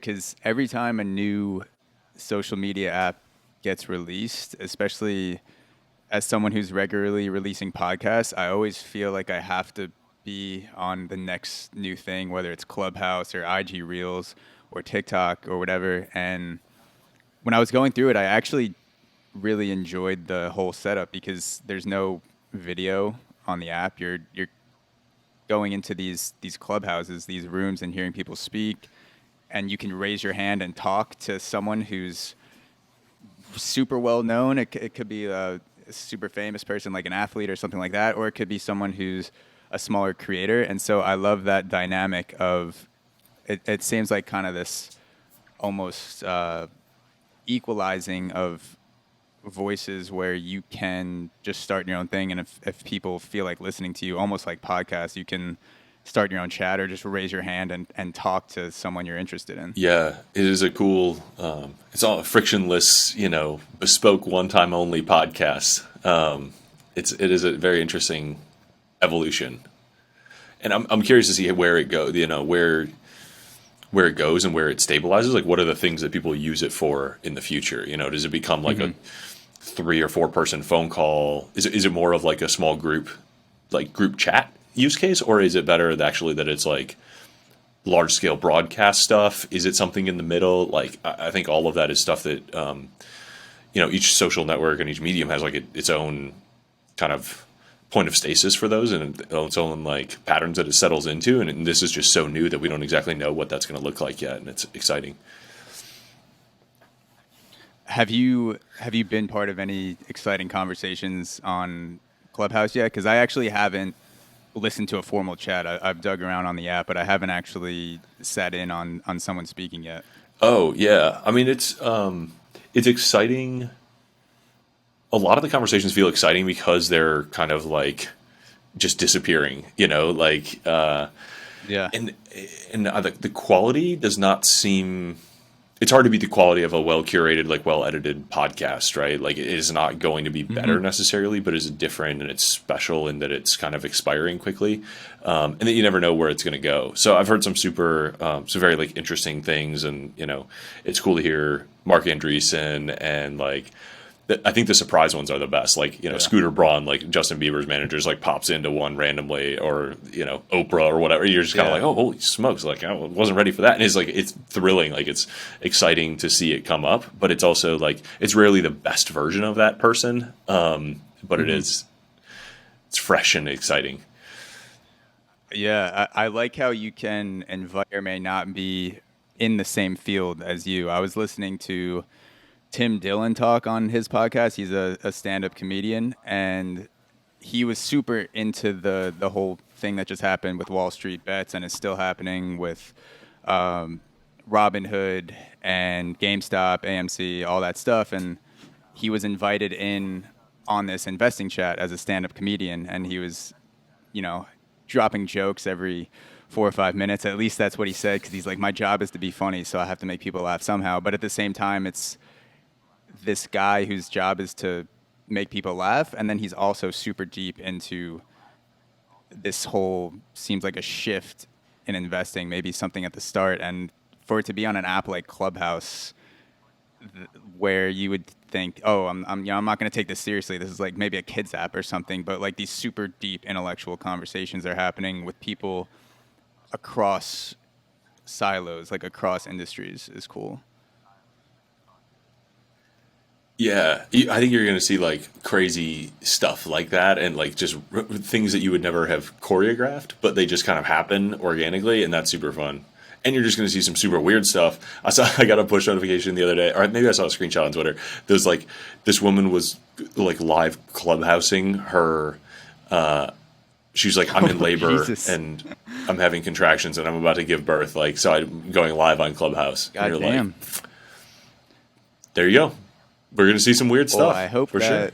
because every time a new social media app gets released, especially as someone who's regularly releasing podcasts, I always feel like I have to be on the next new thing, whether it's Clubhouse or IG Reels or TikTok or whatever. And when I was going through it, I actually really enjoyed the whole setup because there's no video on the app. You're going into these clubhouses, these rooms, and hearing people speak, and you can raise your hand and talk to someone who's super well known. It could be a super famous person like an athlete or something like that, or it could be someone who's a smaller creator. And so I love that dynamic of it seems like kind of this almost equalizing of voices where you can just start your own thing. And if people feel like listening to you, almost like podcasts, you can start your own chat or just raise your hand and talk to someone you're interested in. Yeah, it is a cool, it's all frictionless, bespoke one-time only podcast. It is a very interesting evolution. And I'm curious to see where it goes, where it goes and where it stabilizes. Like, what are the things that people use it for in the future? Does it become like a 3 or 4 person phone call? Is it more of like a small group, like group chat use case, or is it better that it's like large scale broadcast stuff? Is it something in the middle? Like, I think all of that is stuff that each social network and each medium has like its own kind of point of stasis for those and its own like patterns that it settles into. And this is just so new that we don't exactly know what that's going to look like yet. And it's exciting. Have you been part of any exciting conversations on Clubhouse yet? Because I actually haven't listened to a formal chat. I've dug around on the app, but I haven't actually sat in on someone speaking yet. Oh yeah. I mean, it's exciting. A lot of the conversations feel exciting because they're kind of like just disappearing, yeah. And the quality does not seem, it's hard to beat the quality of a well curated, like well edited podcast, right? Like, it is not going to be better necessarily, but it's different and it's special in that it's kind of expiring quickly. And that you never know where it's going to go. So I've heard some some very like interesting things, and, it's cool to hear Mark Andreessen and like, I think the surprise ones are the best. Like, Scooter Braun, like Justin Bieber's managers, like pops into one randomly, or, Oprah or whatever. You're just kind of like, oh, holy smokes. Like, I wasn't ready for that. And it's like, it's thrilling. Like, it's exciting to see it come up, but it's also like, it's rarely the best version of that person. But it's fresh and exciting. Yeah. I like how you can invite or may not be in the same field as you. I was listening to Tim Dillon talk on his podcast. He's a stand-up comedian, and he was super into the whole thing that just happened with Wall Street bets, and is still happening with Robinhood and GameStop, AMC, all that stuff. And he was invited in on this investing chat as a stand-up comedian, and he was, dropping jokes every 4 or 5 minutes. At least that's what he said, because he's like, my job is to be funny, so I have to make people laugh somehow. But at the same time, it's this guy whose job is to make people laugh, and then he's also super deep into this whole, seems like a shift in investing, maybe something at the start. And for it to be on an app like Clubhouse, where you would think, oh, I'm not going to take this seriously, this is like maybe a kids app or something, but like these super deep intellectual conversations are happening with people across silos, like across industries, is cool. Yeah, I think you're going to see like crazy stuff like that, and like just things that you would never have choreographed, but they just kind of happen organically, and that's super fun. And you're just going to see some super weird stuff. I got a push notification the other day, or maybe I saw a screenshot on Twitter. There's like, this woman was like live clubhousing her. She was like, I'm in labor and I'm having contractions and I'm about to give birth. Like, so I'm going live on Clubhouse. God damn. Like, there you go. We're going to see some weird stuff. Well, I hope for that sure.